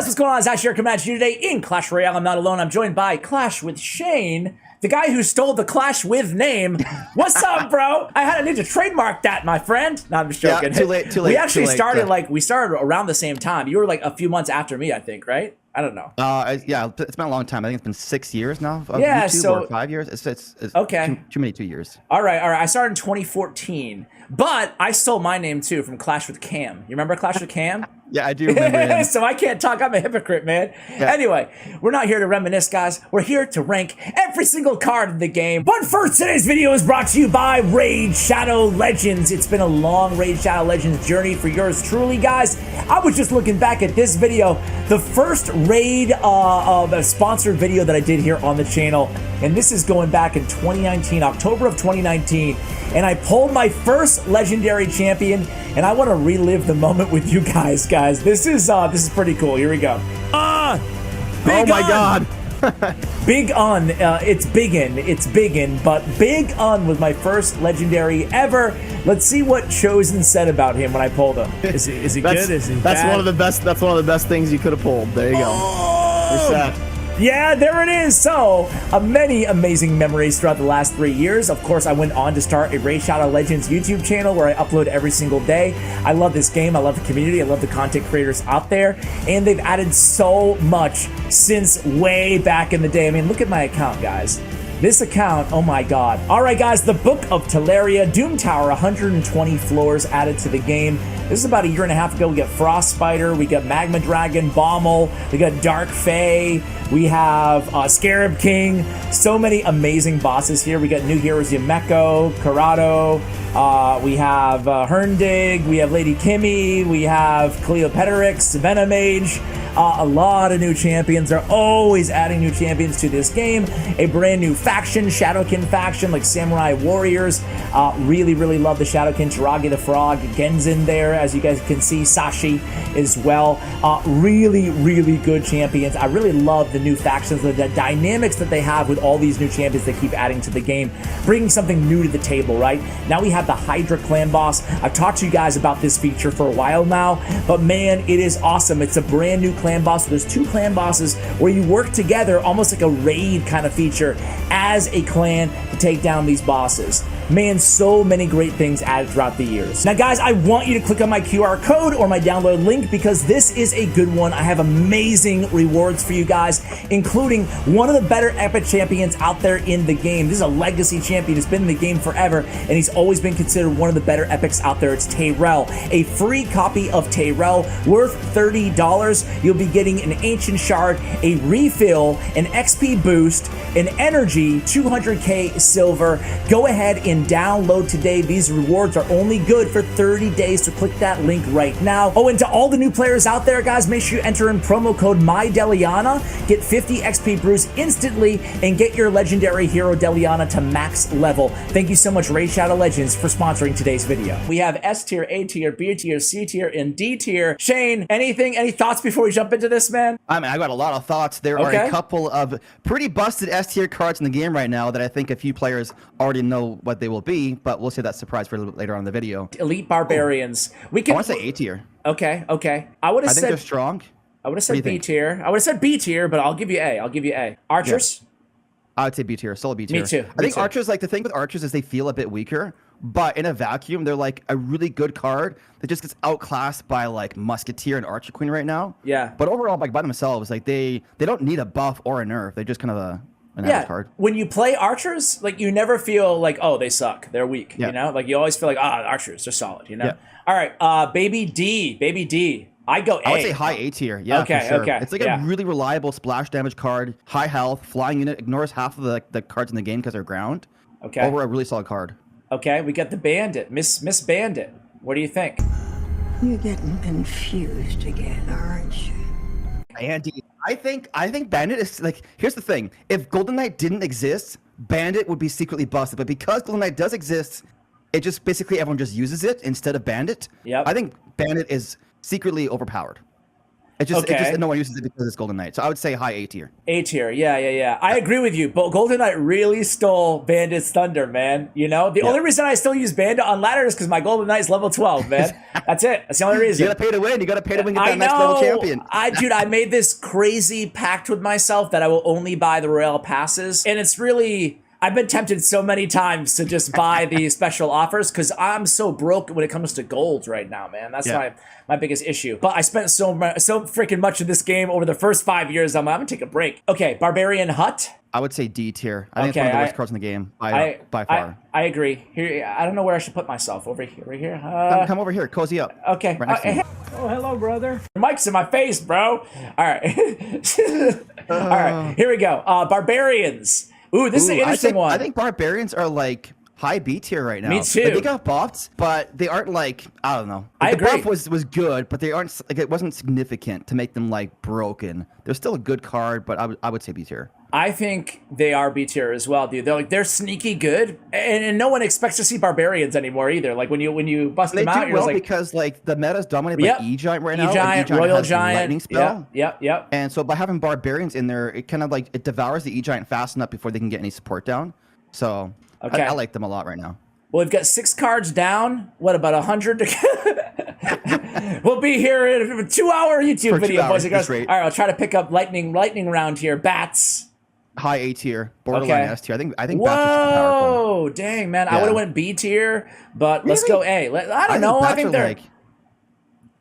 guys, what's going on? It's Ash here coming at you today in Clash Royale. I'm not alone. I'm joined by Clash with Shane, the guy who stole the Clash with name. What's up, bro? I need to trademark that, my friend. No, I'm just joking. Yeah, too late. We actually started we started around the same time. You were like a few months after me, I think, right? I don't know. Yeah, it's been a long time. I think it's been 6 years now. Yeah, YouTube, so or 5 years. It's okay. Too many 2 years. All right. I started in 2014, but I stole my name too from Clash with Cam. You remember Clash with Cam? Yeah, I do remember him. So I can't talk. I'm a hypocrite, man. Yeah. Anyway, we're not here to reminisce, guys. We're here to rank every single card in the game. But first, today's video is brought to you by Raid Shadow Legends. It's been a long Raid Shadow Legends journey for yours truly, guys. I was just looking back at this video, the first Raid a sponsored video that I did here on the channel. And this is going back in 2019, October of 2019. And I pulled my first legendary champion, and I want to relive the moment with you guys. This is pretty cool. Here we go. Big oh my God. Big Un. It's Biggin, but Big Un was my first legendary ever. Let's see what Chosen said about him when I pulled him. Is he good? Is he That's bad? one of the best. That's one of the best things you could have pulled. There you go. Oh! Yeah, there it is. So, many amazing memories throughout the last 3 years. Of course, I went on to start a Raid Shadow Legends YouTube channel where I upload every single day. I love this game. I love the community. I love the content creators out there. And they've added so much since way back in the day. I mean, look at my account, guys. This account, oh my God. All right, guys, the Book of Teleria, Doom Tower, 120 floors added to the game. This is about a year and a half ago. We got Frost Spider, we got Magma Dragon, Bommel, we got Dark Fae, we have Scarab King. So many amazing bosses here. We got new heroes, Yumeko, Corrado, we have Herndig, we have Lady Kimmy, we have Cleopatrix, Venomage. A lot of new champions. They're always adding new champions to this game. A brand new faction, Shadowkin faction, like Samurai Warriors. Really, really love the Shadowkin. Jiragi the Frog, Genzin there, as you guys can see. Sashi as well. Really, really good champions. I really love the new factions, the dynamics that they have with all these new champions they keep adding to the game, bringing something new to the table, right? Now we have the Hydra clan boss. I've talked to you guys about this feature for a while now, but man, it is awesome. It's a brand new clan boss. There's 2 clan bosses where you work together, almost like a raid kind of feature as a clan to take down these bosses. Man, so many great things added throughout the years. Now, guys, I want you to click on my QR code or my download link because this is a good one. I have amazing rewards for you guys, including one of the better epic champions out there in the game. This is a legacy champion. He's been in the game forever, and he's always been considered one of the better epics out there. It's Tyrell. A free copy of Tyrell worth $30. You'll be getting an Ancient Shard, a refill, an XP boost, an energy, 200k silver. Go ahead and download today. These rewards are only good for 30 days, so click that link right now. Oh, and to all the new players out there, guys, make sure you enter in promo code MyDeliana, get 50 XP boost instantly, and get your legendary hero Deliana to max level. Thank you so much, Raid Shadow Legends, for sponsoring today's video. We have S tier, A tier, B tier, C tier, and D tier. Shane, any thoughts before we jump into this, man? I mean, I got a lot of thoughts. There are a couple of pretty busted S tier cards in the game right now that I think a few players already know what they will be, but we'll save that surprise for a little bit later on in the video. Elite Barbarians. We can. I want to say A tier. Okay. I think they're strong. I would have said B tier. I would have said B tier, but I'll give you A. Archers. Yeah. I would say B tier. Still a B tier. Me too. I think Archers, like the thing with Archers is they feel a bit weaker, but in a vacuum, they're like a really good card that just gets outclassed by like Musketeer and Archer Queen right now. Yeah. But overall, like by themselves, like they don't need a buff or a nerf. They just kind of an average card. When you play Archers, like you never feel like, oh, they suck, they're weak. You know, like you always feel like, Archers, they're solid. You know. Yeah. All right, baby D. I go A. I would say high A tier. Yeah, okay, for sure. Okay. It's like a really reliable splash damage card, high health, flying unit, ignores half of the cards in the game because they're ground. Okay. Over a really solid card. Okay, we got the Bandit, Miss Bandit. What do you think? You're getting confused again, aren't you? Andy, I think Bandit is like, here's the thing. If Golden Knight didn't exist, Bandit would be secretly busted. But because Golden Knight does exist, it just basically everyone just uses it instead of Bandit. Yep. I think Bandit is secretly overpowered. Okay. no one uses it because it's Golden Knight. So I would say high A tier. A tier, yeah. I agree with you, but Golden Knight really stole Bandit's thunder, man. You know, the only reason I still use Bandit on ladder is because my Golden Knight's level 12, man. That's it. That's the only reason. You gotta pay to win. You gotta pay to win. Get that I next level know. champion. Dude, I made this crazy pact with myself that I will only buy the Royale passes, and it's really. I've been tempted so many times to just buy the special offers because I'm so broke when it comes to gold right now, man. That's my biggest issue. But I spent so freaking much of this game over the first 5 years. I'm gonna take a break. Okay, Barbarian Hut. I would say D tier. I think it's one of the worst cards in the game by far. I agree. Here, I don't know where I should put myself. Over here. Come over here. Cozy up. Okay. Right next to you. Oh, hello, brother. Mike's in my face, bro. All right. All right. Here we go. Barbarians. Ooh, this is an interesting one. I think Barbarians are like high B tier right now. Me too. Like, they got buffed, but they aren't like, I don't know. I agree. The buff was good, but they aren't like, it wasn't significant to make them like broken. They're still a good card, but I would say B tier. I think they are B tier as well, dude. They're sneaky good, and no one expects to see Barbarians anymore either. Like when you bust them out, you're like, because like the meta's dominated by E-Giant right now. E-Giant, like, Royal has Giant, lightning spell. Yep. And so by having Barbarians in there, it kind of like it devours the E-Giant fast enough before they can get any support down. So okay. I like them a lot right now. Well, we've got 6 cards down. What, about 100 to We'll be here in a 2-hour YouTube video, boys and girls. All right, I'll try to pick up lightning round here. Bats. High A tier, borderline S tier. I think Whoa, bats are super powerful. Dang, man. I would have went B tier, but let's go A. I don't know. I think they're like,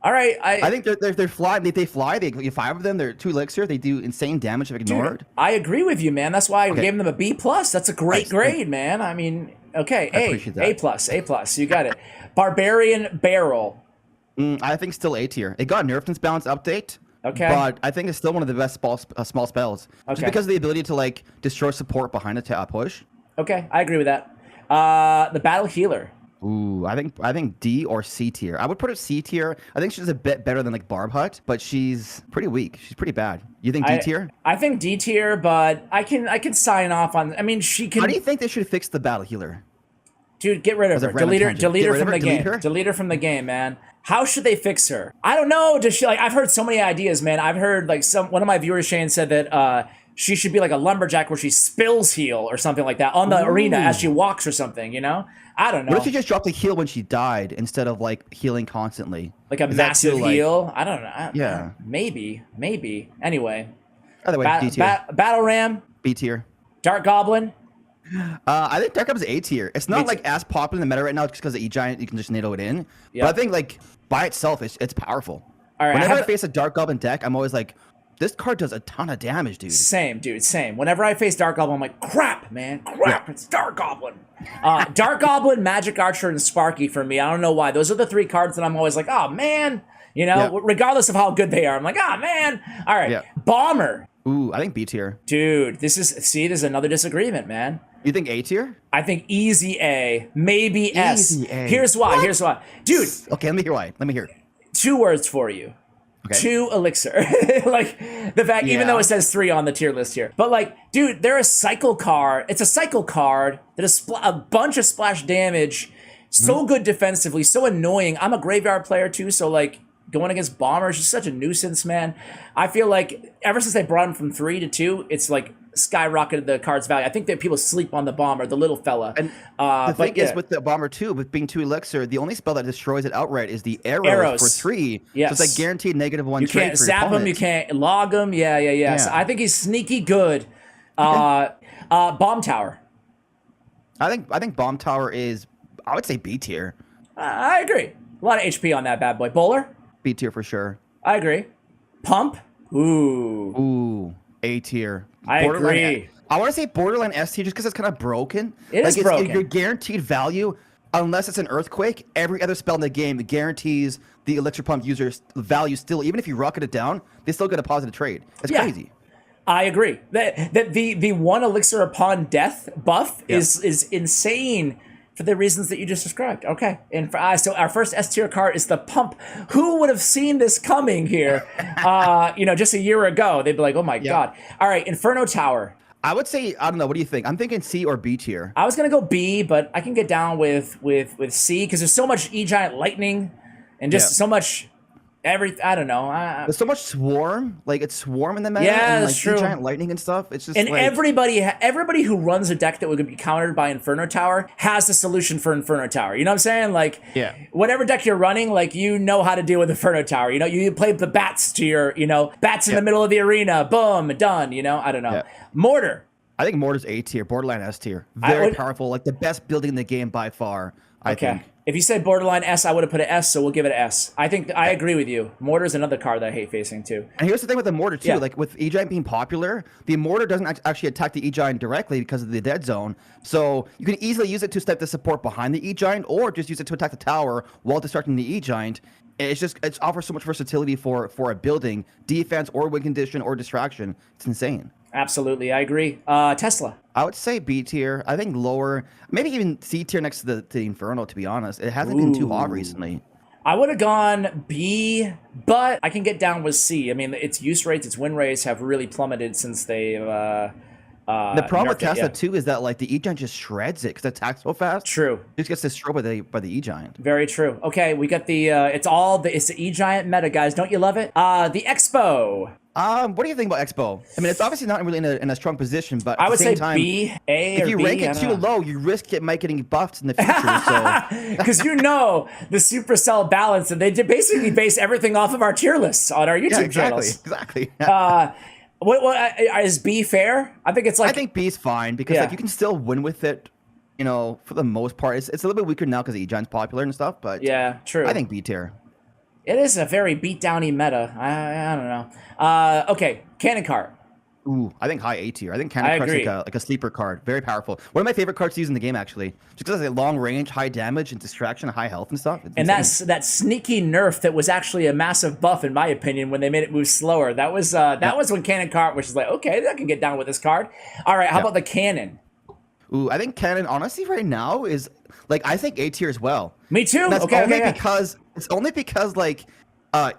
all right. I think they're fly. They fly. They get 5 of them. They're 2 Elixir. They do insane damage if ignored. Dude, I agree with you, man. That's why I gave them a B plus. That's a great grade, man. I mean, okay, A plus. You got it. Barbarian Barrel. I think still A tier. It got nerfed in this balance update. Okay. But I think it's still one of the best small spells. Okay. Just because of the ability to like destroy support behind a push. Okay, I agree with that. The Battle Healer. Ooh, I think D or C tier. I would put it C tier. I think she's a bit better than like Barb Hut, but she's pretty weak. She's pretty bad. You think D tier? I think D tier, but I can sign off on. I mean, she can. How do you think they should fix the Battle Healer? Dude, get rid of her. Delete her from the game. Delete her from the game, man. How should they fix her? I don't know. Does she I've heard so many ideas, man. I've heard like one of my viewers, Shane, said that she should be like a lumberjack where she spills heal or something like that on the arena as she walks or something, you know? I don't know. What if she just dropped the heal when she died instead of like healing constantly? Like a massive heal? I don't know. Yeah. Maybe. Anyway. Either way, D tier. Battle Ram. B tier. Dark Goblin. I think Dark Goblin's A tier. It's not like as popular in the meta right now just because of E-Giant, you can just NATO it in. Yep. But I think like by itself, it's powerful. All right, Whenever I face a Dark Goblin deck, I'm always like, this card does a ton of damage, dude. Same, dude, same. Whenever I face Dark Goblin, I'm like, crap, man, it's Dark Goblin. Dark Goblin, Magic Archer, and Sparky for me. I don't know why. Those are the 3 cards that I'm always like, oh, man. You know, regardless of how good they are, I'm like, oh, man. All right, Bomber. Ooh, I think B tier. Dude, there's another disagreement, man. You think A tier? I think easy A, maybe S. Easy A. Here's why. Dude. Okay, let me hear why. 2 words for you. Okay. 2 Elixir. Like, the fact, even though it says 3 on the tier list here. But, like, dude, they're a cycle card. It's a cycle card that is a bunch of splash damage. So good defensively, so annoying. I'm a graveyard player, too, so, like, going against Bomber is just such a nuisance, man. I feel like ever since they brought him from 3 to 2, it's, like, skyrocketed the card's value. I think that people sleep on the Bomber, the little fella. And the thing is with the Bomber too, with being 2 Elixir, the only spell that destroys it outright is the arrows. For 3. Yes. So it's like guaranteed -1 you trade can't for zap him, you can't log him. Yeah. So I think he's sneaky good. Bomb Tower. I think Bomb Tower is, I would say B tier. I agree. A lot of HP on that bad boy. Bowler? B tier for sure. I agree. Pump? Ooh. A tier. I agree. I want to say borderline S tier just because it's kind of broken. It is broken. Your guaranteed value, unless it's an earthquake, every other spell in the game guarantees the Elixir Pump user's value still. Even if you rocket it down, they still get a positive trade. It's crazy. I agree. That the 1 Elixir upon death buff is insane for the reasons that you just described. Okay. And so our first S tier card is the Pump. Who would have seen this coming here? Just a year ago, they'd be like, oh my God. All right. Inferno Tower. I would say, I don't know. What do you think? I'm thinking C or B tier. I was going to go B, but I can get down with C because there's so much E-Giant Lightning and just so much I don't know. There's so much swarm, like it's swarm in the meta, Yeah, and that's like true. giant lightning and stuff. It's just And like, everybody who runs a deck that would be countered by Inferno Tower has the solution for Inferno Tower. You know what I'm saying? Like, Yeah. whatever deck you're running, like you know how to deal with Inferno Tower. You know, you play the bats to your, bats in the middle of the arena, boom, done. I don't know. Yeah. Mortar. I think Mortar's A tier, borderline S tier, I very would- powerful, like the best building in the game by far. I Okay. think. If you said borderline S, I would have put an S, so we'll give it an S. I think I agree with you. Mortar's another card that I hate facing too. And here's the thing with the Mortar too, Yeah. like with E-Giant being popular, the Mortar doesn't actually attack the E-Giant directly because of the dead zone. So you can easily use it to step the support behind the E-Giant or just use it to attack the tower while distracting the E-Giant. It offers so much versatility for a building, defense or win condition or distraction. It's insane. Absolutely, I agree. Tesla. I would say B tier. I think lower, maybe even C tier next to the Inferno, to be honest. It hasn't been too hot recently. I would have gone B, but I can get down with C. I mean, its use rates, its win rates have really plummeted since they've The problem with nerfed it, Tesla yeah. too is that like the E-Giant just shreds it because it attacks so fast. True. It just gets destroyed by the E-Giant. Very true. Okay, we got the it's the E-Giant meta, guys. Don't you love it? The Expo. What do you think about Expo? I mean, it's obviously not really in a strong position, but at I would the same say time, B, A, if or you B. rank I it don't too know. low, you risk it might getting buffed in the future. So Because the Supercell balance, and they basically base everything off of our tier lists on our YouTube yeah, exactly, channels. exactly. What is B fair? I think it's like I think B is fine because Yeah. like you can still win with it. For the most part, it's a little bit weaker now because E-Giant's popular and stuff. But yeah, true. I think B tier. It is a very beatdowny meta. I don't know. Okay, Cannon Cart. Ooh, I think high A tier. I think I Cannon Crush agree. like a sleeper card. Very powerful. One of my favorite cards to use in the game, actually. Just because it's a long range, high damage, and distraction, high health and stuff. It's And insane. that sneaky nerf that was actually a massive buff, in my opinion, when they made it move slower. That was when Cannon Cart was just like, okay, I can get down with this card. All right, how about the Cannon? Ooh, I think Cannon, honestly, right now is like I think A tier as well. Me too. And that's Okay, only okay. because it's only because like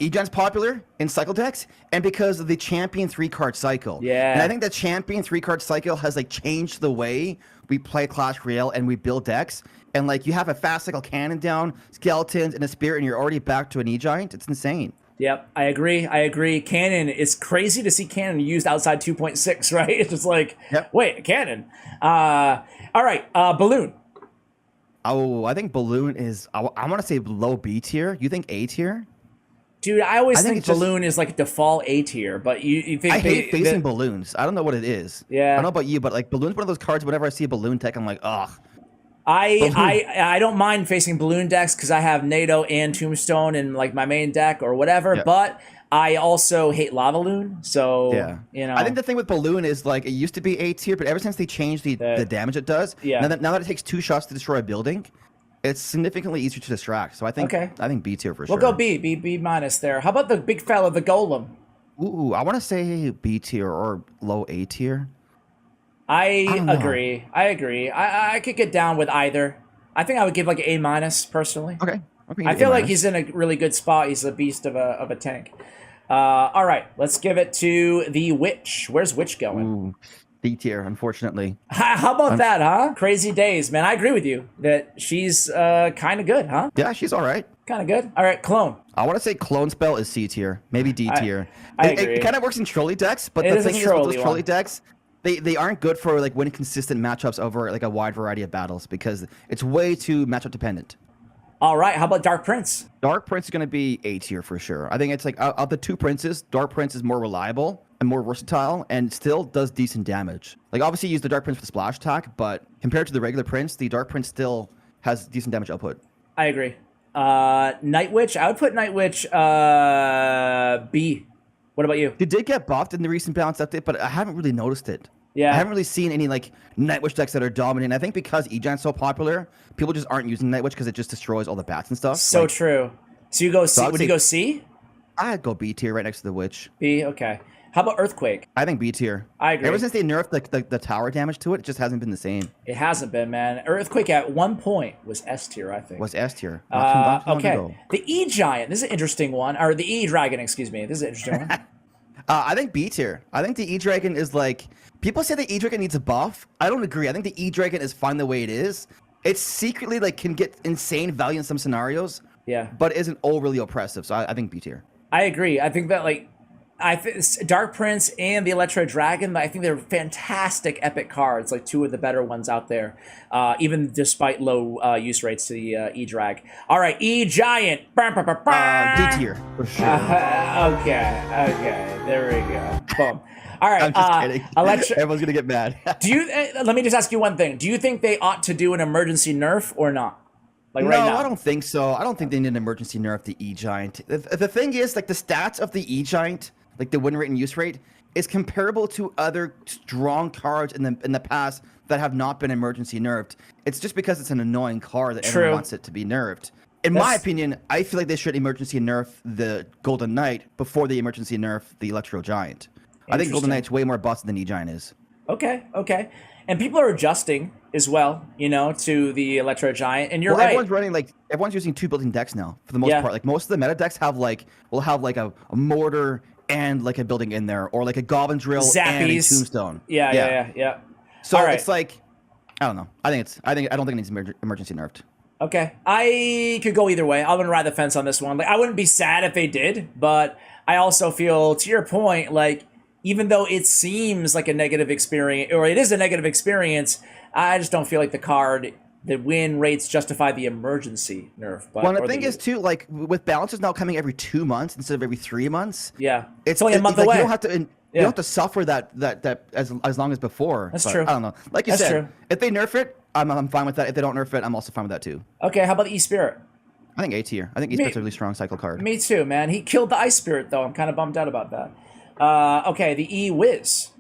E-Gen's popular in cycle decks and because of the Champion 3-card cycle. Yeah. And I think the Champion 3-card cycle has like changed the way we play Clash Royale and we build decks. And like you have a fast cycle cannon down, skeletons, and a spirit, and you're already back to an E-Giant. It's insane. Yep, I agree. Cannon, it's crazy to see Cannon used outside 2.6, right? It's just like, Yep. wait, a Cannon. All right, Balloon. Oh, I think Balloon is, I want to say low B tier. You think A tier? Dude, I always I think think it's just- Balloon is like default A tier, but you think I hate facing balloons. I don't know what it is. Yeah. I don't know about you, but like Balloon's one of those cards. Whenever I see a balloon tech, I'm like, ugh. I don't mind facing Balloon decks because I have NATO and Tombstone in like my main deck or whatever, Yeah. but I also hate Lava Loon, so Yeah. I think the thing with Balloon is like it used to be A tier, but ever since they changed the damage it does, Yeah. now that it takes 2 shots to destroy a building, it's significantly easier to distract. So I think B tier for sure. we'll go B minus there. How about the big fella, the Golem? Ooh, I want to say B tier or low A tier. I don't know. agree. I could get down with either. I think I would give like an A minus personally. Okay. I feel like he's in a really good spot. He's a beast of a tank. All right, let's give it to the Witch. Where's Witch going? Ooh, D tier, unfortunately. How about that, huh? Crazy days, man. I agree with you that she's kind of good, huh? Yeah, she's all right. Kind of good. All right, Clone. I want to say Clone Spell is C tier, maybe D tier. I It agree. kind of works in trolley decks, but It the is a thing is with those trolley trolley one. decks, they aren't good for like winning consistent matchups over like a wide variety of battles because it's way too matchup dependent. All right, how about Dark Prince? Dark Prince is going to be A tier for sure. I think it's like of the 2 princes, Dark Prince is more reliable and more versatile and still does decent damage. Like obviously you use the Dark Prince for the splash attack, but compared to the regular Prince, the Dark Prince still has decent damage output. I agree. Night Witch. I would put Night Witch B. What about you? They did get buffed in the recent balance update, but I haven't really noticed it. Yeah. I haven't really seen any like Night Witch decks that are dominant. I think because E-Giant's so popular, people just aren't using Night Witch because it just destroys all the bats and stuff. So Like, true. So you go C. I would Would you say- go C? I'd go B tier right next to the Witch. B. Okay. How about Earthquake? I think B tier. I agree. Ever since they nerfed the tower damage to it, it just hasn't been the same. It hasn't been, man. Earthquake at one point was S tier, I think. Was S tier. Not too long Okay. ago. The E Giant. This is an interesting one. Or the E Dragon, excuse me. This is an interesting one. I think B tier. I think the E-Dragon is like... People say the E-Dragon needs a buff. I don't agree. I think the E-Dragon is fine the way it is. It secretly like can get insane value in some scenarios, Yeah. but isn't overly oppressive. So I think B tier. I agree. I think that like Dark Prince and the Electro Dragon, I think they're fantastic epic cards, like two of the better ones out there, even despite low use rates to the E-Drag. All right, E-Giant. D tier for sure. Okay, there we go. Boom. All right, I'm just kidding. Electro. Everyone's gonna get mad. Do you? Let me just ask you one thing. Do you think they ought to do an emergency nerf or not? Like No, right now? I don't think so. I don't think they need an emergency nerf the E-Giant. The thing is, like, the stats of the E-Giant, like the win rate and use rate, is comparable to other strong cards in the past that have not been emergency nerfed. It's just because it's an annoying card that everyone wants it to be nerfed. In my opinion, I feel like they should emergency nerf the Golden Knight before they emergency nerf the Electro Giant. I think Golden Knight's way more busted than E-Giant is. Okay. And people are adjusting as well, you know, to the Electro Giant. And you're right. Everyone's using 2 building decks now for the most part. Like most of the meta decks will have like a mortar and like a building in there, or like a Goblin Drill and a Tombstone. Yeah. So it's like, I don't know. I don't think it needs emergency nerfed. Okay, I could go either way. I'm gonna ride the fence on this one. Like, I wouldn't be sad if they did, but I also feel, to your point, like, even though it seems like a negative experience, or it is a negative experience, I just don't feel like the win rates justify the emergency nerf. But, well, the thing is too, like, with balances now coming every 2 months instead of every 3 months. Yeah, it's only a month away. Like, you don't have to. You don't have to suffer that as long as before. That's true. I don't know. Like you said, if they nerf it, I'm fine with that. If they don't nerf it, I'm also fine with that too. Okay, how about the E-Spirit? I think A tier. I think E-Spirit's a really strong cycle card. Me too, man. He killed the Ice Spirit, though. I'm kind of bummed out about that. Okay, the E-Wiz.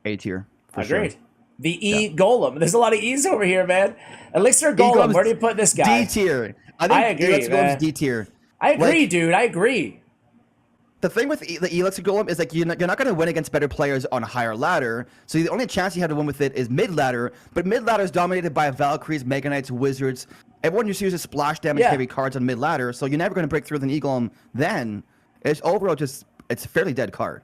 A tier. Agreed. Sure. The E-Golem. There's a lot of E's over here, man. Elixir Golem, where do you put this guy? D tier. I agree, Elixir Golem's D tier. I agree, dude. I agree. The thing with the Elixir Golem is, like, you're not going to win against better players on a higher ladder. So the only chance you have to win with it is mid ladder. But mid ladder is dominated by Valkyries, Mega Knights, Wizards. Everyone just uses splash damage heavy cards on mid ladder. So you're never going to break through with an E-Golem then. It's overall it's a fairly dead card.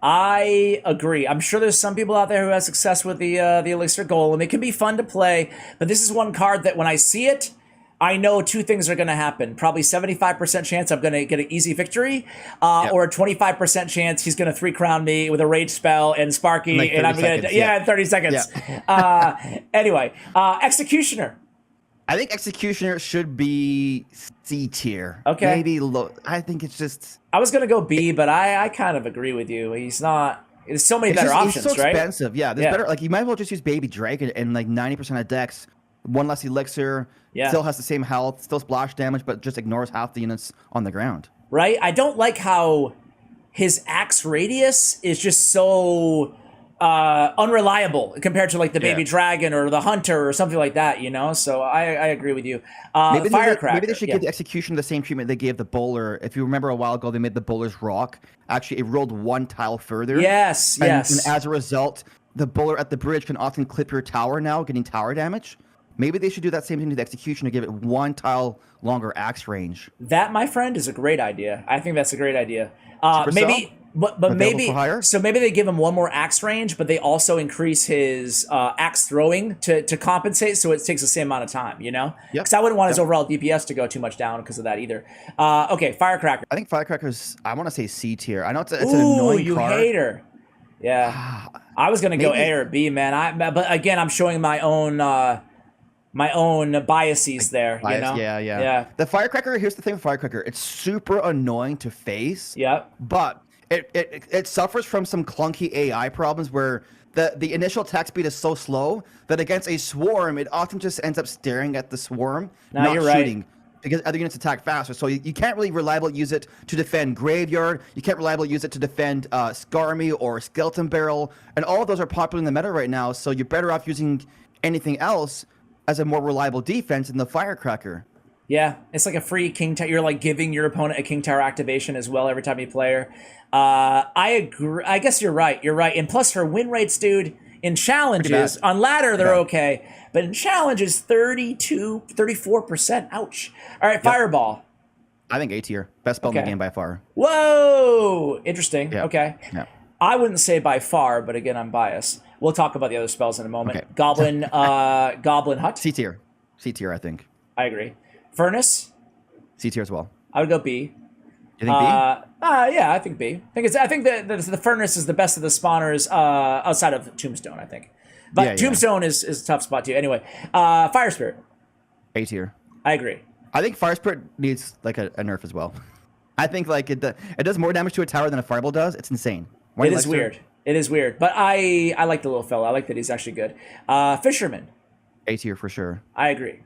I agree. I'm sure there's some people out there who have success with the Elixir Golem. It can be fun to play, but this is one card that when I see it, I know two things are going to happen. Probably 75% chance I'm going to get an easy victory, or a 25% chance he's going to 3-crown me with a rage spell and Sparky, like and I'm going to in 30 seconds. Yeah. Anyway, Executioner. I think Executioner should be C tier. Okay. Maybe low. I think it's just. I was going to go B, but I kind of agree with you. He's not. There's so many better options, right? It's so right? expensive. Yeah, there's better. Like, you might as well just use Baby Dragon and like 90% of decks. One less Elixir. Yeah. Still has the same health. Still splash damage, but just ignores half the units on the ground. Right. I don't like how his axe radius is just so unreliable compared to like the Baby Dragon or the Hunter or something like that, you know? So I agree with you. Firecracker. Maybe they should give the Execution the same treatment they gave the Bowler. If you remember a while ago, they made the Bowler's rock. Actually, it rolled one tile further. Yes. And as a result, the Bowler at the bridge can often clip your tower now, getting tower damage. Maybe they should do that same thing to the Execution to give it one tile longer axe range. That, my friend, is a great idea. I think that's a great idea. Maybe... But maybe maybe they give him one more axe range, but they also increase his axe throwing to compensate, so it takes the same amount of time, you know? Because I wouldn't want his overall DPS to go too much down because of that either. Okay, Firecracker. I think Firecracker's, I want to say C tier. I know it's an annoying card. You hater. Yeah. I was going to go A or B, man. But again, I'm showing my own biases there, you know? Yeah. The Firecracker, here's the thing with Firecracker. It's super annoying to face. Yep. But it suffers from some clunky AI problems where the initial attack speed is so slow that against a swarm, it often just ends up staring at the swarm, not shooting. Because other units attack faster. So you can't really reliably use it to defend Graveyard. You can't reliably use it to defend Skarmy or Skeleton Barrel. And all of those are popular in the meta right now. So you're better off using anything else as a more reliable defense than the Firecracker. Yeah, it's like a free King Tower. You're like giving your opponent a King Tower activation as well every time you play her. I agree. I guess you're right. You're right. And plus her win rates, dude, in challenges, on ladder, they're okay. But in challenges, 34%. Ouch. All right, Fireball. I think A tier. Best spell in the game by far. Whoa! Interesting. Yeah. Okay. Yeah. I wouldn't say by far, but again, I'm biased. We'll talk about the other spells in a moment. Okay. Goblin Hut. C tier. C tier, I think. I agree. Furnace. C tier as well. I would go B. You think Yeah, I think B. I think the furnace is the best of the spawners outside of Tombstone, I think. But Yeah, yeah. Tombstone is a tough spot too. Anyway, Fire Spirit. B? A tier. I agree. I think Fire Spirit needs like a nerf as well. I think like it does more damage to a tower than a fireball does. It's insane. It is weird. It is weird. But I like the little fella. I like that he's actually good. Fisherman. A tier for sure. I agree.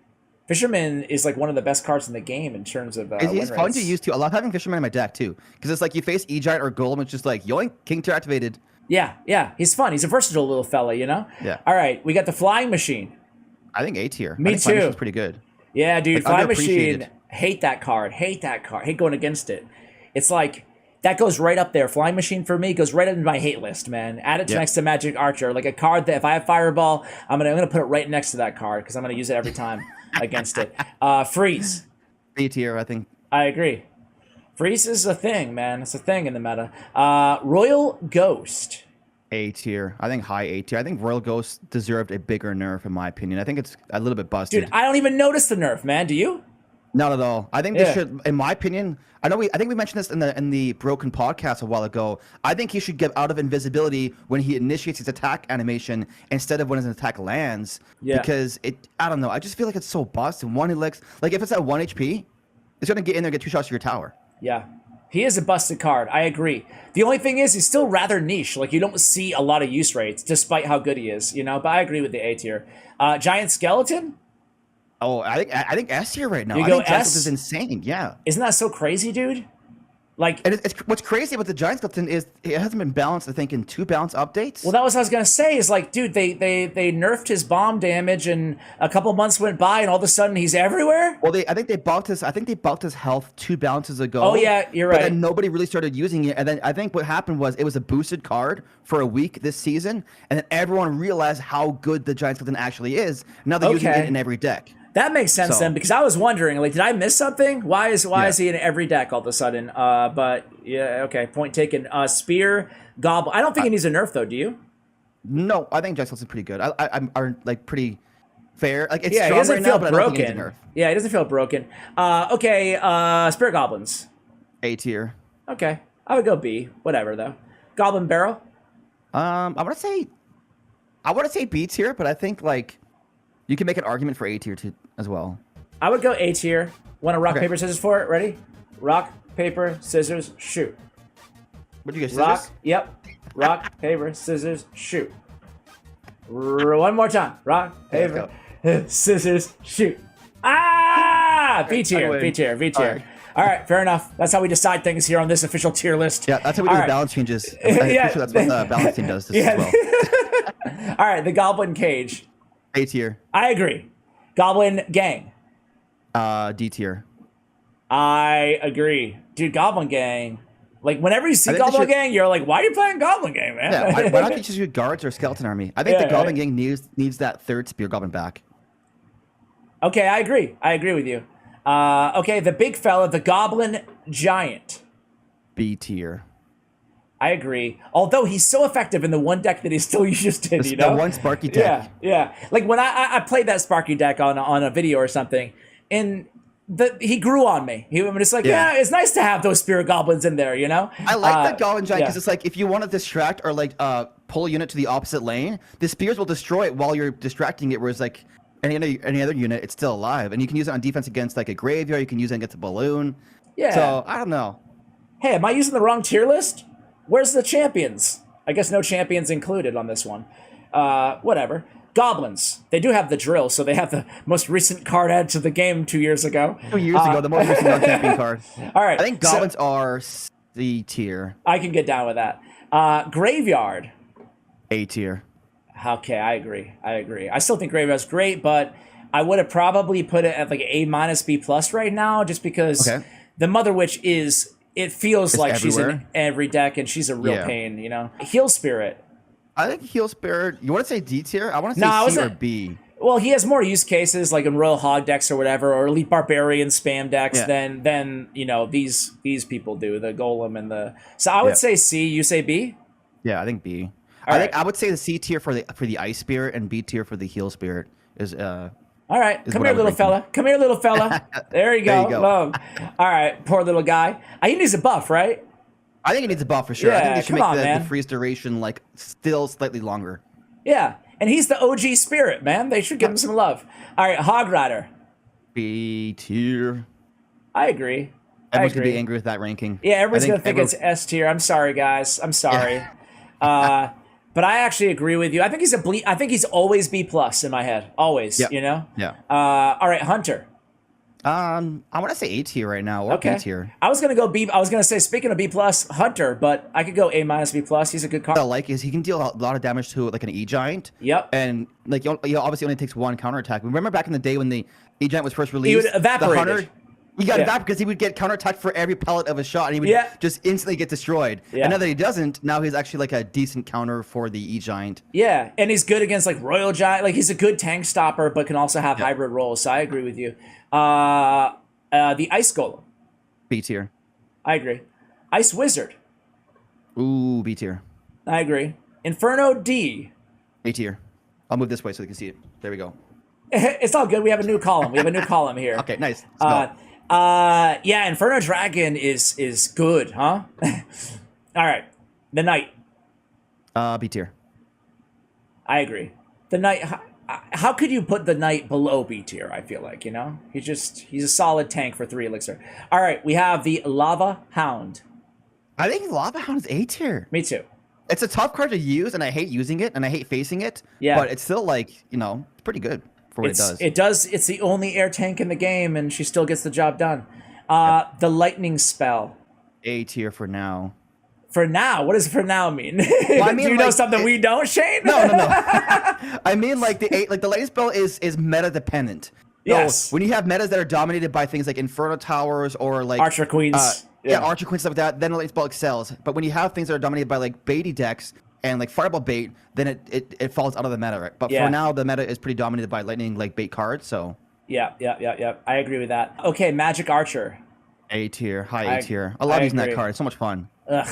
Fisherman is like one of the best cards in the game in terms of He's fun to use too. I love having Fisherman in my deck too, because it's like you face E-Giant or Golem, it's just like yoink, King Tier activated. Yeah. He's fun. He's a versatile little fella, you know? Yeah. All right, we got the Flying Machine. I think A tier. Me I think Flying too. Machine's pretty good. Yeah, dude, Like, Flying Machine. underappreciated. Hate that card. Hate going against it. It's like that goes right up there. Flying Machine for me goes right into my hate list, man. Add it to next to Magic Archer, like a card that if I have Fireball, I'm gonna put it right next to that card because I'm gonna use it every time against it. Freeze. B tier, I think. I agree. Freeze is a thing, man. It's a thing in the meta. Royal Ghost. A tier. I think high A tier. I think Royal Ghost deserved a bigger nerf, in my opinion. I think it's a little bit busted. Dude, I don't even notice the nerf, man. Do you? Not at all. I think this should, in my opinion, I think we mentioned this in the Broken podcast a while ago. I think he should get out of invisibility when he initiates his attack animation instead of when his attack lands. Yeah. Because I don't know. I just feel like it's so busted. One Elixir, like if it's at 1 HP, it's gonna get in there and get 2 shots to your tower. Yeah. He is a busted card. I agree. The only thing is he's still rather niche. Like you don't see a lot of use rates despite how good he is, you know? But I agree with the A tier. Giant Skeleton? Oh, I think S tier right now. You I go think Giant S? is insane. Yeah. Isn't that so crazy, dude? Like, And it's what's crazy about the Giant Skeleton is it hasn't been balanced, I think, in 2 balance updates. well, that was what I was gonna say. Is like, dude, they nerfed his bomb damage, and a couple months went by, and all of a sudden he's everywhere. Well, I think they buffed his health 2 balances ago. Oh, yeah, you're But right. then nobody really started using it, and then I think what happened was it was a boosted card for a week this season, and then everyone realized how good the Giant Skeleton actually is. Now they're using Okay. it in every deck. That makes sense So- then, because I was wondering, like, did I miss something? Why is he in every deck all of a sudden? But yeah, okay, point taken. Spear, Goblin. I don't think he needs a nerf though. Do you? No, I think Giant Skeleton's pretty good. I'm like pretty fair. Like it's Yeah, he strong doesn't right feel now, but I don't think it's a broken. nerf. Yeah, he doesn't feel broken. Okay, Spirit Goblins. A tier. Okay, I would go B. Whatever though. Goblin Barrel. I want to say B tier, but I think like you can make an argument for A tier too as well. I would go A tier. Want to rock, Okay. paper, scissors for it? Ready? Rock, paper, scissors, shoot. What do you guys? Rock, Scissors? yep. Rock, paper, scissors, shoot. One more time. Rock, Yeah, paper, let's scissors, shoot. Ah! B I tier, win. B tier, B tier. All right. All right, fair enough. That's how we decide things here on this official tier list. Yeah, that's how we do All the right. balance changes. I'm pretty Yeah. sure that's what the balance team does this Yeah. as well. All right, the Goblin Cage. A tier. I agree. Goblin Gang. D tier. I agree. Dude, Goblin Gang. Like, whenever you see I think they Goblin should- Gang, you're like, why are you playing Goblin Gang, man? Yeah, why not just use guards or skeleton army? I think Yeah, the Goblin right. Gang needs that third spear goblin back. Okay, I agree. I agree with you. Okay, the big fella, the Goblin Giant. B tier. I agree. Although he's so effective in the one deck that he still just did, you The know? one Sparky deck. Yeah. Like when I played that Sparky deck on a video or something, and he grew on me. I'm just like, Yeah. yeah, it's nice to have those spirit goblins in there, you know? I like that Goblin Giant yeah. because it's like if you want to distract or like pull a unit to the opposite lane, the spears will destroy it while you're distracting it. Whereas like any other unit, it's still alive, and you can use it on defense against like a graveyard. You can use it against a balloon. Yeah. So I don't know. Hey, am I using the wrong tier list? Where's the champions? I guess no champions included on this one. Whatever. Goblins. They do have the drill, so they have the most recent card added to the game 2 years ago. 2 years ago, the most recent non-champion card. All right. I think so goblins are C tier, I can get down with that. Graveyard. A tier. Okay, I agree. I still think Graveyard's great, but I would have probably put it at like A minus B plus right now, just because Okay. the Mother Witch is. It feels like she's in everywhere. every deck, and she's a real Yeah. pain. You know, Heal Spirit. I think Heal Spirit. You want to say D tier? I want to say No, I C or wasn't- B. Well, he has more use cases like in Royal Hog decks or whatever, or Elite Barbarian spam decks Yeah. than you know these people do, the Golem and the. So I would Yeah. say C. You say B. Yeah, I think B. All I think right. I would say the C tier for the Ice Spirit and B tier for the Heal Spirit is All right, is come what here, I would little rank him. fella. Come here, little fella. There you go. There you go. Love. All right, poor little guy. He needs a buff, right? I think it needs a buff for sure. I Yeah, think they should come make on, the man. freeze duration like still slightly longer. Yeah, and he's the OG spirit, man. They should give him some love. All right, Hog Rider. B tier. I agree. Everyone's gonna be angry with that ranking. Yeah, everyone's gonna think everyone- it's S tier. I'm sorry, guys. I'm sorry. But I actually agree with you. I think I think he's always B plus in my head. Always. Yep. You know. Yeah. All right, Hunter. I want to say A tier right now or Okay. B tier. I was gonna go B. I was gonna say, speaking of B plus, Hunter, but I could go A minus B plus. He's a good card. What I like is he can deal a lot of damage to like an E giant. Yep. And like he obviously only takes one counterattack. Remember back in the day when the E giant was first released, He would evaporate. The Hunter, he got Yeah. evaporated because he would get counterattacked for every pellet of a shot, and he would Yeah. just instantly get destroyed. Yeah. And now that he doesn't, now he's actually like a decent counter for the E giant. Yeah, and he's good against like Royal Giant. Like he's a good tank stopper, but can also have Yeah. hybrid roles. So I agree with you. The Ice Golem. B tier. I agree. Ice Wizard. Ooh, B tier. I agree. Inferno D. A tier. I'll move this way so they can see it. There we go. It's all good. We have a new column. We have a new column here. Okay, nice. Let's go. Yeah, Inferno Dragon is good, huh? All right. The Knight. B tier. I agree. The Knight. How could you put the Knight below B tier? I feel like, you know, he's a solid tank for 3 elixir. All right, we have the Lava Hound. I think Lava Hound is A tier. Me too. It's a tough card to use, and I hate using it, and I hate facing it. Yeah. But it's still like, you know, it's pretty good for what it does. It's the only air tank in the game, and she still gets the job done. The Lightning Spell. A tier for now. For now, what does for now mean? I mean, Do you know like, something we don't, Shane? No. I mean, like the lightning spell is meta dependent. Yes. So when you have metas that are dominated by things like Inferno Towers or like Archer Queens. yeah, Archer Queens, stuff like that, then the lightning spell excels. But when you have things that are dominated by like baity decks and like Fireball bait, then it falls out of the meta, right? But Yeah. for now, the meta is pretty dominated by lightning like bait cards. So Yeah. I agree with that. Okay, Magic Archer. A tier, high I- A tier. I love I using that agree. card. It's so much fun. Ugh.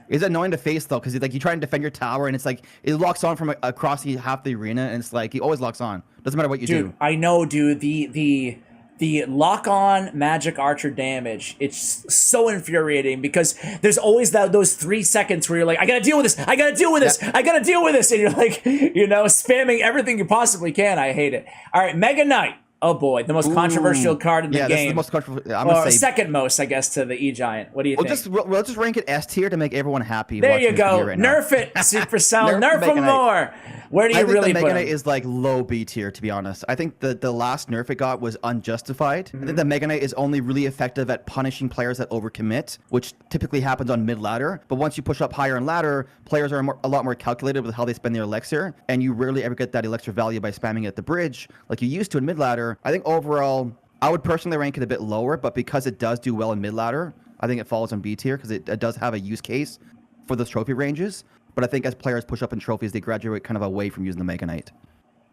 It's annoying to face though, because like you try and defend your tower, and it's like it locks on from across half the arena, and it's like he always locks on. Doesn't matter what you Dude, do. I know, dude. The lock-on Magic Archer damage, it's so infuriating because there's always those 3 seconds where you're like, I gotta deal with this, I gotta deal with this, I gotta deal with this, and you're like, you know, spamming everything you possibly can. I hate it. All right, Mega Knight. Oh boy, the most controversial card in the Yeah, game. this is the most controversial. I'm Well, gonna say. second most, I guess, to the E Giant. What do you think? We'll just rank it S tier to make everyone happy. There watching you this go. video right now. Nerf it, Supercell. Nerf Nerf Mega him Knight. more. Where do I you think really the put Mega him? Knight is like low B tier, to be honest. I think the last nerf it got was unjustified. I Mm-hmm. think the Mega Knight is only really effective at punishing players that overcommit, which typically happens on mid ladder. But once you push up higher in ladder, players are a lot more calculated with how they spend their elixir, and you rarely ever get that elixir value by spamming it at the bridge like you used to in mid ladder. I think overall, I would personally rank it a bit lower, but because it does do well in mid ladder, I think it falls on B tier because it does have a use case for those trophy ranges. But I think as players push up in trophies, they graduate kind of away from using the Mega Knight.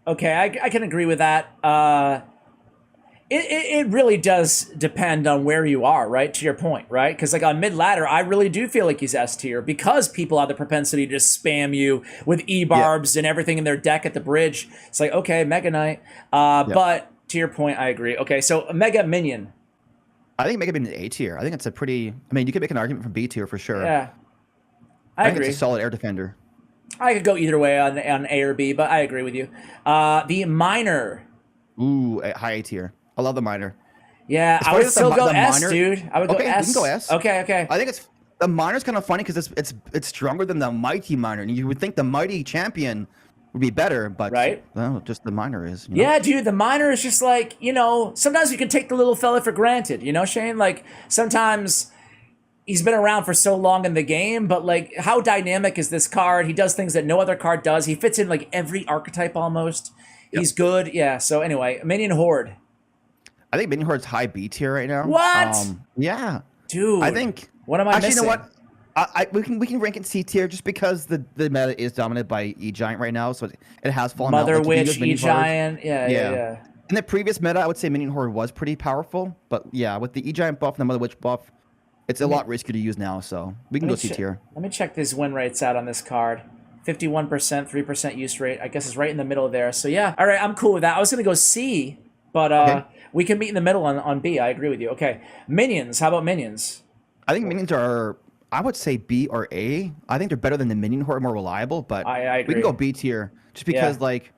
Okay, I can agree with that. It really does depend on where you are, right? To your point, right? Because like on mid ladder, I really do feel like he's S tier because people have the propensity to just spam you with E-barbs and everything in their deck at the bridge. It's like, okay, Mega Knight. But to your point, I agree. Okay, so Mega Minion. I think Mega Minion is A tier. I think it's a pretty. I mean, you could make an argument for B tier for sure. Yeah, I think agree. it's a solid air defender. I could go either way on A or B, but I agree with you. The Miner. Ooh, high A tier. I love the miner. Yeah, It's I funny would that still the go mi- the S, Miner- dude. I would go Okay, S. you can go S. Okay. I think the miner's kind of funny because it's stronger than the mighty miner, and you would think the mighty champion would be better, but Right. well, just the miner is. You know? Yeah, dude, the Miner is just like, you know, sometimes you can take the little fella for granted, you know, Shane? Like, sometimes he's been around for so long in the game, but, like, how dynamic is this card? He does things that no other card does. He fits in, like, every archetype almost. Yep. He's good. Yeah, so anyway, Minion Horde. I think Minion Horde's high B tier right now. What? Yeah. Dude. I think. What am I actually, missing? you know what? We can rank it C tier just because the meta is dominated by E Giant right now, so it has fallen out. Mother Like, if you use Witch, Minion Horde- E-Giant. Yeah. In the previous meta, I would say Minion Horde was pretty powerful, but yeah, with the E Giant buff and the Mother Witch buff, it's a lot riskier to use now. So we can go C tier. Let me check these win rates out on this card. 51%, 3% use rate. I guess is right in the middle there. So yeah, all right, I'm cool with that. I was gonna go C, but Okay. we can meet in the middle on B. I agree with you. Okay, minions. How about minions? I think minions are, I would say B or A. I think they're better than the minion horde, more reliable, but I we agree. can go B tier just because, Yeah. like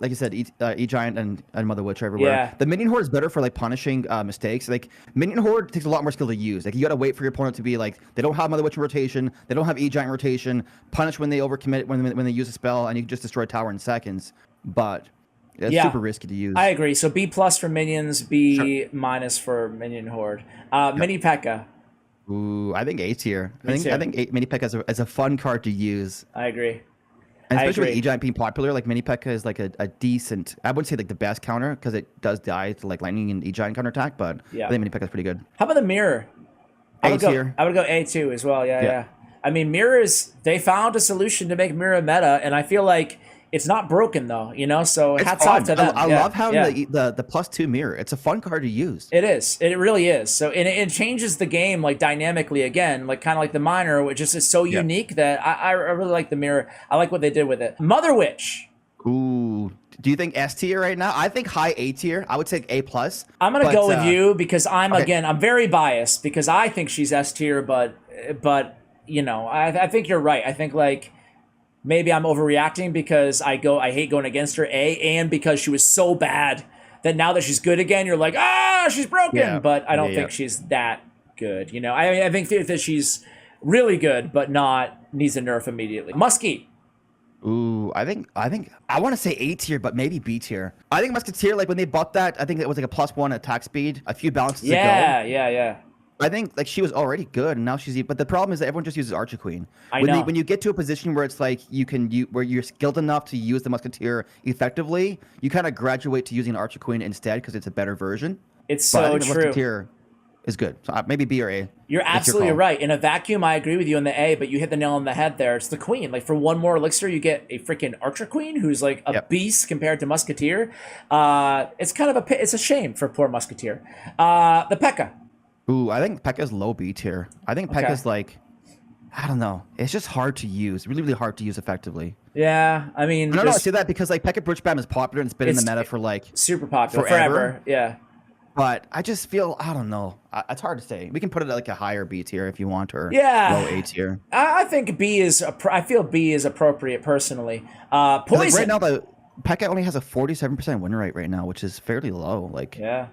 you said, E-Giant and Mother Witch are everywhere. Yeah. The minion horde is better for like punishing mistakes. Like minion horde takes a lot more skill to use. Like you gotta wait for your opponent to be like, they don't have Mother Witch in rotation, they don't have E-Giant in rotation, punish when they overcommit when they use a spell, and you can just destroy a tower in seconds. But it's Yeah. super risky to use. I agree. So B plus for minions, B minus for minion horde. Mini P.E.K.K.A. Ooh, I think A tier. Me too. I think Mini P.E.K.K.A is a fun card to use. I agree. And I especially agree. with E-Giant being popular, like Mini P.E.K.K.A is like a decent, I wouldn't say like the best counter because it does die to like lightning and E-Giant counterattack, but Yeah. I think Mini P.E.K.K.A is pretty good. How about the mirror? I A would go, tier. I would go A too as well. Yeah, Yeah. yeah. I mean, mirrors. They found a solution to make mirror meta, and I feel like it's not broken though. You know, so It's hats fun. off to them. I Yeah, love having yeah. the +2 mirror. It's a fun card to use. It is. It really is. So and it changes the game like dynamically again, like kind of like the minor, which is so Yeah. unique that I really like the mirror. I like what they did with it. Mother Witch. Ooh. Do you think S tier right now? I think high A tier. I would say A plus. I'm gonna but, go with you because I'm okay. I'm very biased because I think she's S tier, but you know, I think you're right. I think like maybe I'm overreacting because I hate going against her, and because she was so bad that now that she's good again, you're like, she's broken. Yeah. But I don't Yeah, think yeah. she's that good. You know, I think that she's really good, but needs a nerf immediately. Muskie. Ooh, I want to say A tier, but maybe B tier. I think Musketeer, like when they bought that, I think it was like a +1 attack speed, a few bounces ago. Yeah. I think like she was already good, and now she's. But the problem is that everyone just uses Archer Queen. I know. When you get to a position where it's like where you're skilled enough to use the Musketeer effectively, you kind of graduate to using Archer Queen instead because it's a better version. It's But I so think the true. Musketeer is good. So maybe B or A. You're It's your absolutely call. right. In a vacuum, I agree with you on the A, but you hit the nail on the head there. It's the queen. Like for one more elixir, you get a freaking Archer Queen who's like a Yep. beast compared to Musketeer. It's kind of it's a shame for poor Musketeer. The P.E.K.K.A. Ooh, I think P.E.K.K.A is low B tier. I think P.E.K.K.A is like, I don't know. It's just hard to use. Really, really hard to use effectively. Yeah, I mean, No, I there's say that because like P.E.K.K.A Bridge Spam is popular and it's been in the It's- meta for like super popular forever. forever. Yeah. But I just feel, I don't know. It's hard to say. We can put it at like a higher B tier if you want, or Yeah. low A tier. I think B is. I feel B is appropriate personally. 'Cause, Poison. like right now, the P.E.K.K.A only has a 47% win rate right now, which is fairly low. Like, Yeah.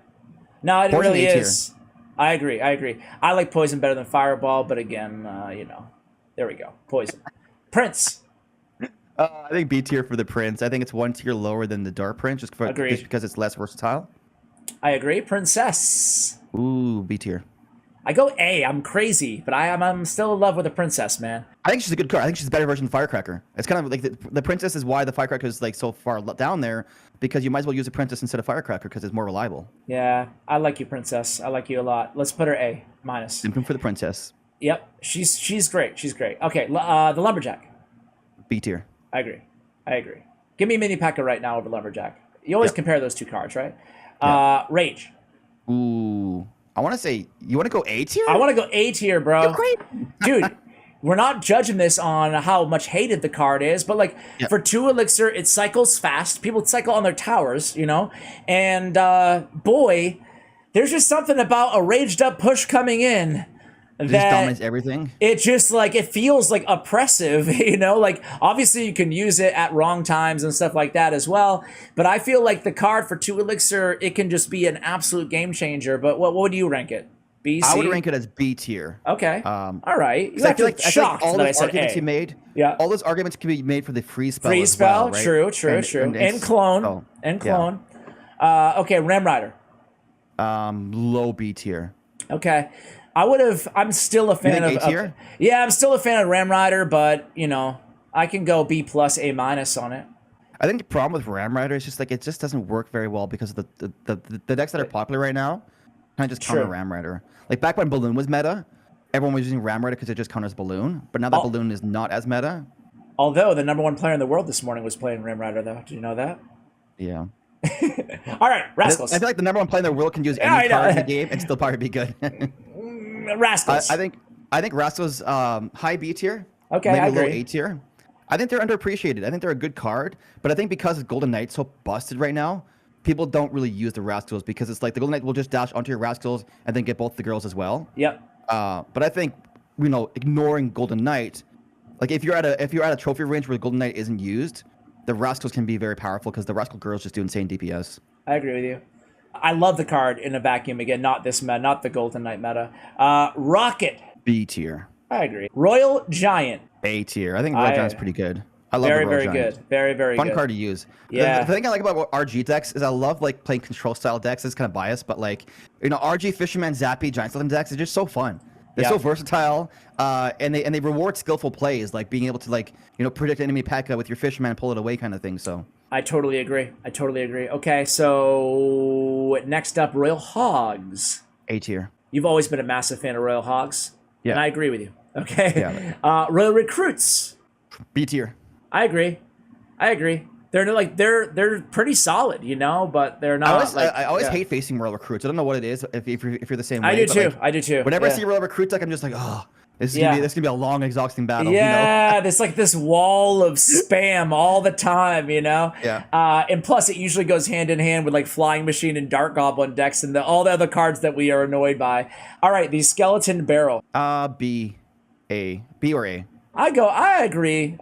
No, it Poison really A tier. is. I agree. I like Poison better than Fireball, but again, you know, there we go. Poison. Prince. I think B tier for the Prince. I think it's one tier lower than the Dark Prince, just Agreed. because it's less versatile. I agree. Princess. Ooh, B tier. I go A. I'm crazy, but I'm still in love with the princess, man. I think she's a good card. I think she's a better version of Firecracker. It's kind of like the Princess is why the Firecracker is like so far down there, because you might as well use a Princess instead of Firecracker because it's more reliable. Yeah, I like you, princess. I like you a lot. Let's put her A minus. Simping for the Princess. Yep, she's great. She's great. Okay, the lumberjack. B tier. I agree. Give me Mini P.E.K.K.A right now over lumberjack. You always Yep. compare those two cards, right? Yeah. Rage. Ooh. I want to say, you want to go A tier? I want to go A tier, bro. You're great. Dude, we're not judging this on how much hated the card is, but like Yeah. for 2 elixir, it cycles fast. People cycle on their towers, you know? And boy, there's just something about a raged up push coming in It just that dominates everything. it just like it feels like oppressive, you know? Like obviously you can use it at wrong times and stuff like that as well, but I feel like the card for 2 elixir, it can just be an absolute game changer. But what would you rank it? B, C? I would rank it as B tier. Okay. All right. You 'Cause I have feel to like, shocked all that I those said arguments A. you made, Yeah. all those arguments can be made for the free spell. Free as spell, well, right? true. And clone. oh, And yeah. clone. Okay, Ram Rider. Low B tier. Okay. I'm still a fan think of A tier? Yeah, I'm still a fan of Ram Rider, but you know, I can go B plus A minus on it. I think the problem with Ram Rider is just like it just doesn't work very well because of the decks that are popular right now kind of just counter True. Ram Rider. Like back when Balloon was meta, everyone was using Ram Rider because it just counters Balloon. But now that Oh. Balloon is not as meta, Although the number 1 player in the world this morning was playing Ram Rider, though. Did you know that? yeah. All right, I Rascals. feel like the number 1 player in the world can use Yeah, I any know. card in the game and still probably be good. Rascals. I think Rascal's high B tier. Okay, maybe I low agree. A tier. I think they're underappreciated. I think they're a good card, but I think because Golden Knight's so busted right now, people don't really use the Rascals because it's like the Golden Knight will just dash onto your Rascals and then get both the girls as well. Yep. But I think, ignoring Golden Knight, like if you're at a trophy range where the Golden Knight isn't used, the Rascals can be very powerful because the Rascal girls just do insane DPS. I agree with you. I love the card in a vacuum. Again, not this meta, not the Golden Knight meta. Rocket. B tier. I agree. Royal Giant. A tier. I think Royal Giant's pretty good. I love very, the Royal very Giant. good. Very, very Fun good. card to use. Yeah. The thing I like about RG decks is I love like playing control style decks. It's kind of biased, but like RG Fisherman, Zappy, Giant Skeleton decks is just so fun. They're so versatile, and they reward skillful plays, like being able to predict enemy P.E.K.K.A with your Fisherman and pull it away kind of thing. So I totally agree. Okay, so next up, Royal Hogs. A tier. You've always been a massive fan of Royal Hogs. Yeah. And I agree with you. Okay. Yeah. Royal Recruits. B tier. I agree. They're pretty solid, but they're not. I always hate facing Royal Recruits. I don't know what it is. If you're the same way. I do too. Whenever I see Royal Recruits, I'm just like, oh, this is gonna be a long, exhausting battle. Yeah, there's like this wall of spam all the time, Yeah. And plus, it usually goes hand in hand with like Flying Machine and Dark Goblin decks and all the other cards that we are annoyed by. All right, the Skeleton Barrel. B or A. I agree.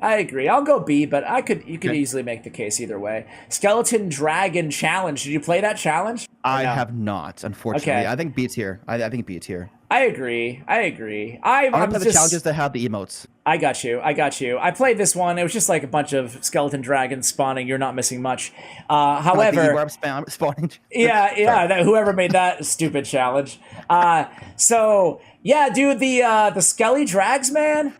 I'll go B, but you could easily make the case either way. Skeleton Dragon Challenge. Did you play that challenge? I have not, unfortunately. Okay. I think B tier. I think B tier. I agree. I want to play the challenges that have the emotes. I got you. I played this one. It was just like a bunch of skeleton dragons spawning. You're not missing much. However, like spawning. yeah. Whoever made that stupid challenge. So yeah, dude, the Skelly Drags, man.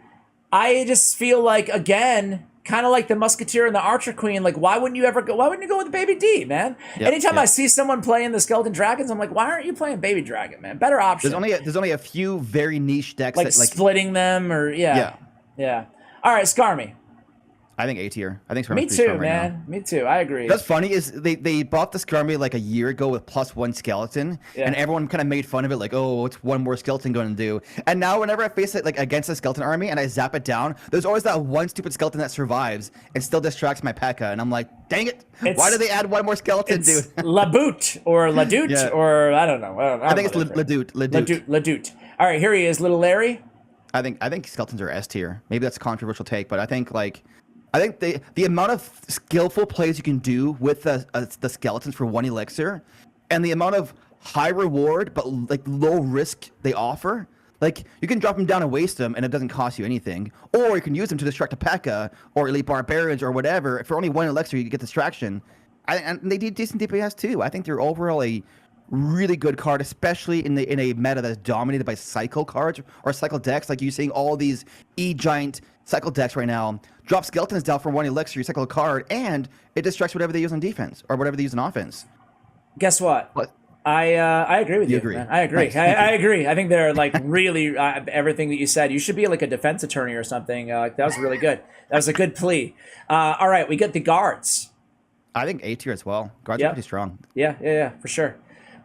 I just feel like, again, kind of like the Musketeer and the Archer Queen. Like, why wouldn't you go with Baby D, man? Anytime I see someone playing the Skeleton Dragons, I'm like, why aren't you playing Baby Dragon, man? Better option. There's only a few very niche decks like splitting them or yeah. All right, Skarmy. I think A tier. I think Skarmy's Me pretty too, strong man. Right now. Me too. I agree. What's funny is they bought the Skarmy like a year ago with +1 skeleton, and everyone kind of made fun of it, like, oh, what's one more skeleton going to do? And now whenever I face it like against a skeleton army and I zap it down, there's always that one stupid skeleton that survives and still distracts my P.E.K.K.A. And I'm like, dang it! Why did they add one more skeleton, dude? Laboot or Ladoot or I don't know. I think it's Ladoot. All right, here he is, little Larry. I think skeletons are S tier. Maybe that's a controversial take, but I think the amount of skillful plays you can do with the skeletons for 1 elixir, and the amount of high reward but like low risk they offer, like you can drop them down and waste them and it doesn't cost you anything, or you can use them to distract a P.E.K.K.A. or elite barbarians or whatever. For only 1 elixir, you get distraction, and they do decent DPS too. I think they're overall a really good card, especially in a meta that's dominated by cycle cards or cycle decks. Like you're seeing all these giant cycle decks right now. Drop skeletons down for 1 elixir, you cycle a card, and it distracts whatever they use on defense or whatever they use on offense. Guess what? What? I agree with you. Agree. Man. I agree. Nice. I agree. I think they're like really everything that you said. You should be like a defense attorney or something. That was really good. That was a good plea. All right, we get the guards. I think A tier as well. Guards are pretty strong. Yeah, for sure.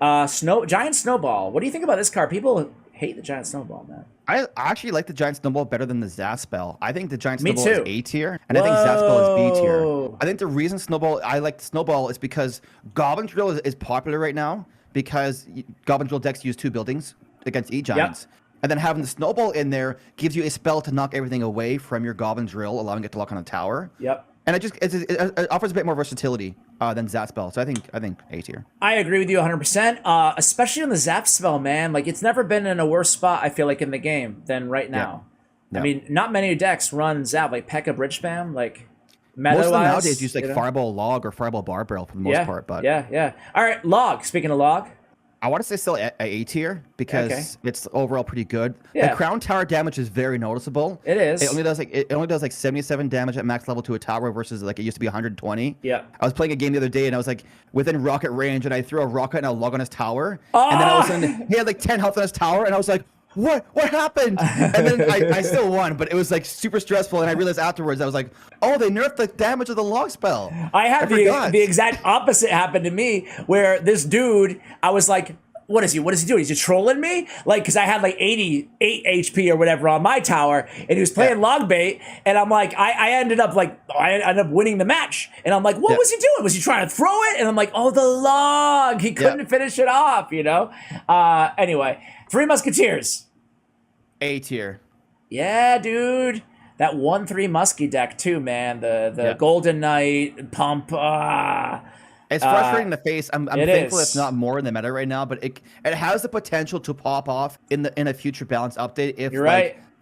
Giant Snowball. What do you think about this card? People hate the Giant Snowball, man. I actually like the Giant Snowball better than the Zap Spell. I think the Giant Me Snowball too. is A tier, and I think Zap Spell is B tier. Whoa. I think the reason I like Snowball is because Goblin Drill is popular right now because Goblin Drill decks use 2 buildings against E-Giants. Yep. And then having the Snowball in there gives you a spell to knock everything away from your Goblin Drill, allowing it to lock on a tower. Yep. And it offers a bit more versatility than Zap Spell. So I think A tier. I agree with you 100%. Especially on the Zap Spell, man. Like it's never been in a worse spot, I feel like, in the game than right now. Yeah. I mean, not many decks run Zap, like P.E.K.K.A Bridge Spam, like meta-wise. Most of them nowadays use like Fireball Log or Fireball Barbell for the most part. But yeah. All right, Log. Speaking of Log. I want to say still A tier because it's overall pretty good. Yeah. The crown tower damage is very noticeable. It is. It only does like 77 damage at max level to a tower versus like it used to be 120. Yeah. I was playing a game the other day and I was like within rocket range and I threw a rocket and a log on his tower. And then all of a sudden he had like 10 health on his tower and I was like, what happened? And then I still won, but it was like super stressful. And I realized afterwards, I was like, oh, they nerfed the damage of the log spell. I had the exact opposite happen to me where this dude, I was like, what is he doing? He's just trolling me? Like, because I had like 88 HP or whatever on my tower, and he was playing log bait, and I'm like, I ended up winning the match. And I'm like, what was he doing? Was he trying to throw it? And I'm like, oh, the log. He couldn't finish it off, you know? Anyway, Three Musketeers. A tier. Yeah, dude. That 1-3 Muskie deck too, man. The Golden Knight pump. It's frustrating to face. I'm thankful is. it's not more in the meta right now, but it has the potential to pop off in a future balance update if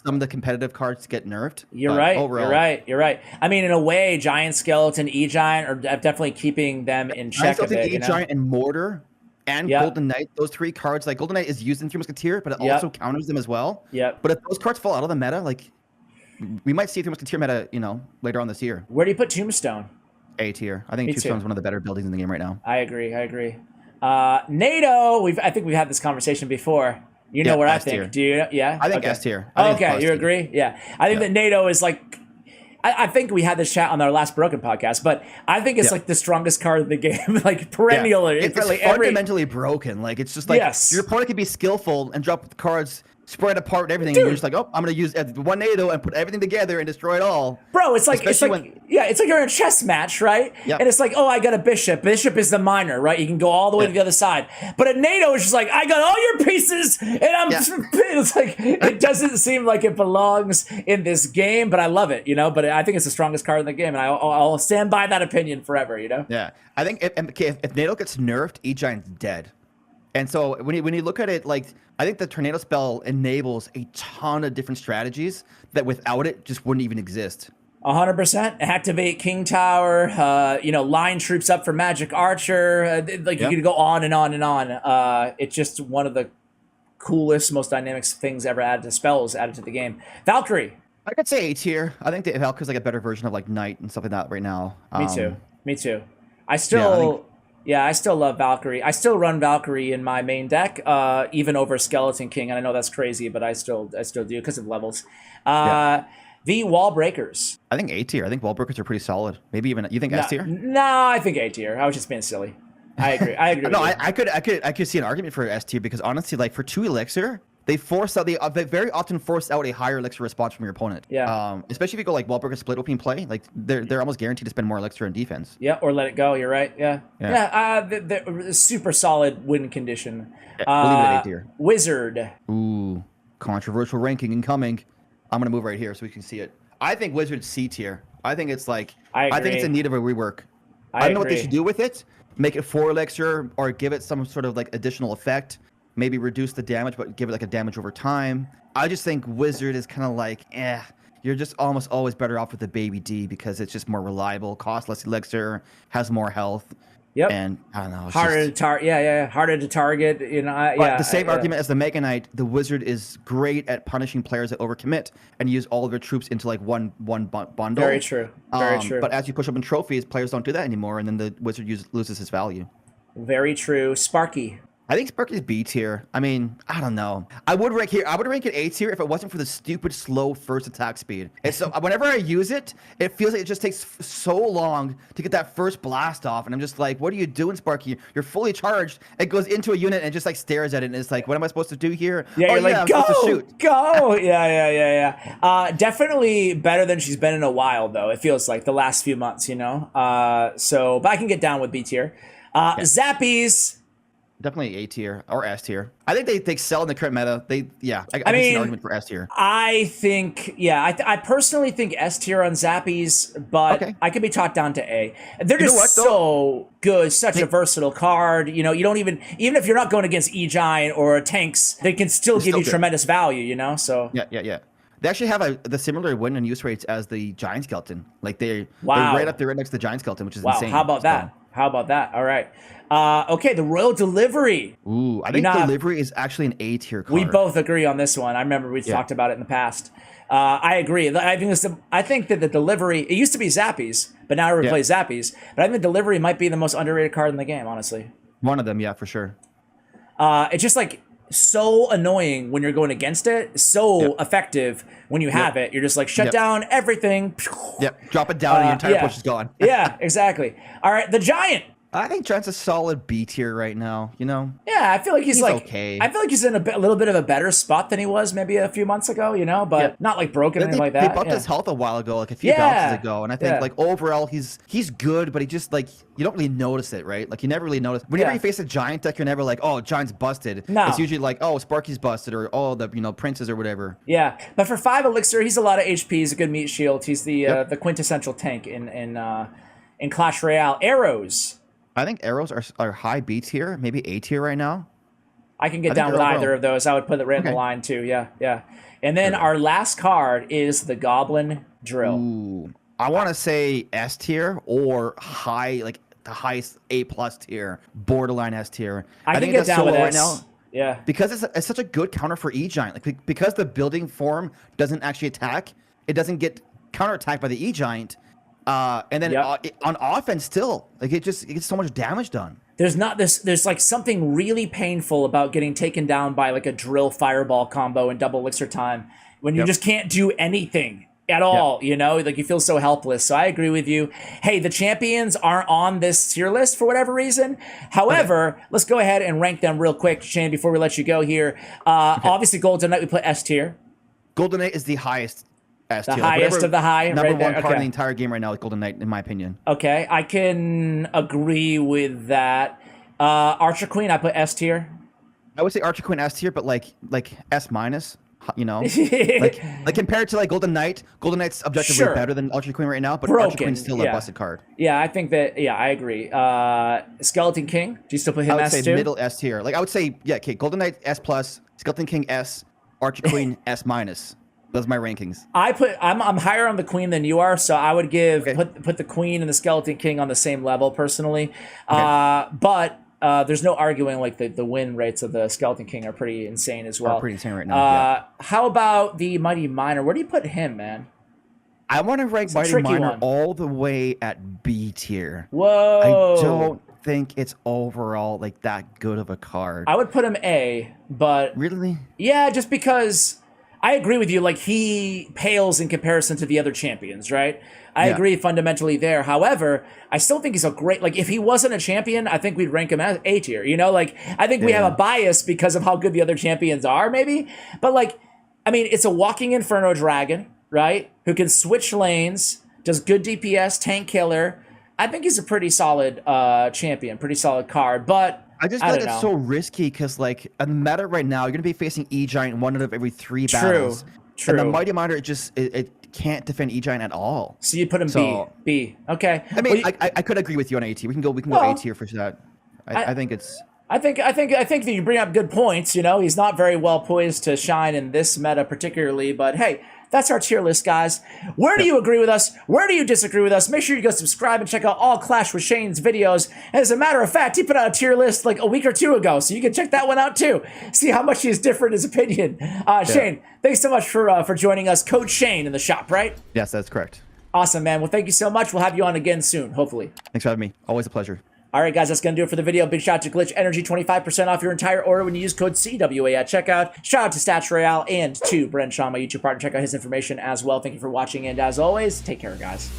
some of the competitive cards get nerfed. You're right. I mean, in a way, Giant Skeleton, E-Giant are definitely keeping them in check. I still think E-Giant and Mortar and Golden Knight, those 3 cards, like Golden Knight is used in Three Musketeer, but it also counters them as well. But if those cards fall out of the meta, like we might see Three Musketeer meta, later on this year. Where do you put Tombstone? A tier. I think Tombstone's one of the better buildings in the game right now. I agree. NATO. I think we've had this conversation before. You know what I think? Do you? Yeah. I think S tier. Okay, you agree? Yeah. I think that NATO is like. I think we had this chat on our last Broken podcast, but I think it's like the strongest card in the game, like perennially. It's fundamentally broken. Like it's just like your opponent can be skillful and drop cards spread apart and everything. And you're just like, oh, I'm gonna use one NATO and put everything together and destroy it all. Bro, it's like you're in a chess match, right? Yep. And it's like, oh, I got a bishop. Bishop is the minor, right? You can go all the way to the other side. But a NATO is just like, I got all your pieces, and it's like it doesn't seem like it belongs in this game, but I love it, But I think it's the strongest card in the game, and I'll stand by that opinion forever, Yeah, I think if NATO gets nerfed, E-Giant's dead. And so when you look at it, like I think the Tornado spell enables a ton of different strategies that without it just wouldn't even exist. 100%. Activate King Tower. Line troops up for Magic Archer. You could go on and on and on. It's just one of the coolest, most dynamic things ever added to spells added to the game. Valkyrie. I could say A tier. I think the Valkyrie's like a better version of like Knight and stuff like that right now. Me too. I still love Valkyrie. I still run Valkyrie in my main deck, even over Skeleton King. And I know that's crazy, but I still do because of levels. The Wall Breakers. I think A tier. I think Wall Breakers are pretty solid. Maybe even you think S tier? No, I think A tier. I was just being silly. I agree. No, I could see an argument for S tier because honestly, like for 2 Elixir, they very often force out a higher Elixir response from your opponent. Yeah. Especially if you go like Wall Breaker split opening play, like they're almost guaranteed to spend more Elixir in defense. Yeah, or let it go. You're right. Yeah. The super solid win condition. We'll leave it at A tier. Wizard. Ooh, controversial ranking incoming. I'm gonna move right here so we can see it. I think Wizard's C tier. I think it's like I think it's in need of a rework. I don't know what they should do with it. Make it 4 Elixir or give it some sort of like additional effect. Maybe reduce the damage, but give it like a damage over time. I just think Wizard is kind of like, you're just almost always better off with the Baby D because it's just more reliable, costs less Elixir, has more health. Yep. And I don't know. Harder to target. Harder to target. But the same argument as the Mega Knight, the Wizard is great at punishing players that overcommit and use all of their troops into like one bundle. Very true. Very true. But as you push up in trophies, players don't do that anymore, and then the Wizard loses his value. Very true. Sparky. I think Sparky's B tier. I mean, I don't know. I would rank it A tier if it wasn't for the stupid slow first attack speed. And so whenever I use it, it feels like it just takes so long to get that first blast off. And I'm just like, what are you doing, Sparky? You're fully charged. It goes into a unit and just like stares at it and it's like, what am I supposed to do here? Yeah, you're like, go. Yeah. Definitely better than she's been in a while, though. It feels like the last few months, but I can get down with B tier. Zappies. Definitely A tier or S tier. I think they excel in the current meta. I can see an argument for S tier. I think, I personally think S tier on Zappies, but I could be talked down to A. They're just so good, such a versatile card. You don't even if you're not going against E-Giant or tanks, they can still give you tremendous value, So Yeah. They actually have the similar win and use rates as the Giant Skeleton. Like they're right up there next to the Giant Skeleton, which is insane. How about that? All right. The Royal Delivery. Ooh, I think Delivery is actually an A tier card. We both agree on this one. I remember we talked about it in the past. I agree. I think that the Delivery, it used to be Zappies, but now I replace Zappies. But I think the Delivery might be the most underrated card in the game, honestly. One of them, yeah, for sure. It's just like so annoying when you're going against it, so effective when you have it. You're just like, shut down everything. Yep, drop it down and your entire push is gone. Yeah, exactly. All right, the Giant. I think Giant's a solid B tier right now. You know. Yeah, I feel like he's like okay. I feel like he's in a little bit of a better spot than he was maybe a few months ago, you know, but not like broken or anything like that. They bumped his health a while ago, like a few bounces ago, and I think like overall he's good, but he just like you don't really notice it, right? Like you never really notice. Whenever you face a Giant deck, you're never like, oh, Giant's busted. No. It's usually like, oh, Sparky's busted, or oh, the princes or whatever. Yeah, but for 5 Elixir, he's a lot of HP. He's a good meat shield. He's the quintessential tank in Clash Royale. Arrows. I think arrows are high B tier, maybe A tier right now. I can get down with either of those. I would put it right in the line too. Yeah. And then our last card is the Goblin Drill. Ooh, I want to say S tier or high, like the highest A+ tier, borderline S tier. I think think get that's down with right S. now. Yeah. Because it's such a good counter for E-Giant. Like because the building form doesn't actually attack, it doesn't get counterattacked by the E-Giant. And then on offense still, like it gets so much damage done. There's like something really painful about getting taken down by like a drill fireball combo in double elixir time when you just can't do anything at all, you know, like you feel so helpless. So I agree with you. Hey, the champions aren't on this tier list for whatever reason. However, let's go ahead and rank them real quick, Shane, before we let you go here. Obviously Golden Knight we put S tier. Golden Knight is the highest. The highest of the high, number right one there. card in the entire game right now is Golden Knight, in my opinion. Okay, I can agree with that. Archer Queen, I put S tier. I would say Archer Queen S tier, but like S minus, you know, like compared to like Golden Knight's objectively better than Archer Queen right now, but Archer Queen's still a busted card. Yeah, I think that. Yeah, I agree. Skeleton King, do you still put him S too? I would say middle S tier. Like I would say, okay, Golden Knight S plus, Skeleton King S, Archer Queen S minus. Those are my rankings. I'm higher on the Queen than you are, so I would put the Queen and the Skeleton King on the same level personally. But there's no arguing like the win rates of the Skeleton King are pretty insane as well. Pretty insane right now. How about the Mighty Miner? Where do you put him, man? I want to rank Mighty Miner all the way at B tier. Whoa! I don't think it's overall like that good of a card. I would put him A, but really, yeah, just because. I agree with you. Like he pales in comparison to the other champions, right? I agree fundamentally there. However, I still think he's a great. Like if he wasn't a champion, I think we'd rank him as A tier. You know, like I think we have a bias because of how good the other champions are, maybe. But like, I mean, it's a walking Inferno Dragon, right? Who can switch lanes, does good DPS, tank killer. I think he's a pretty solid champion, pretty solid card, but. I just feel like it's so risky because, like, in the meta right now, you're going to be facing E-Giant one out of every 3 battles. True. And the Mighty Miner, it can't defend E-Giant at all. So you put him B. Okay. I mean, I could agree with you on A tier. We can go A tier for that. I think it's... I think that you bring up good points. You know, he's not very well poised to shine in this meta particularly, but hey, that's our tier list, guys. Where do you agree with us? Where do you disagree with us? Make sure you go subscribe and check out all Clash with Shane's videos. And as a matter of fact, he put out a tier list like a week or 2 ago, so you can check that one out too. See how much he's different his opinion. Shane, thanks so much for joining us. Code Shane in the shop, right? Yes, that's correct. Awesome, man. Well, thank you so much. We'll have you on again soon, hopefully. Thanks for having me. Always a pleasure. All right, guys, that's going to do it for the video. Big shout out to Glitch Energy, 25% off your entire order when you use code CWA at checkout. Shout out to Stats Royale and to Bren Chong, my YouTube partner. Check out his information as well. Thank you for watching, and as always, take care, guys.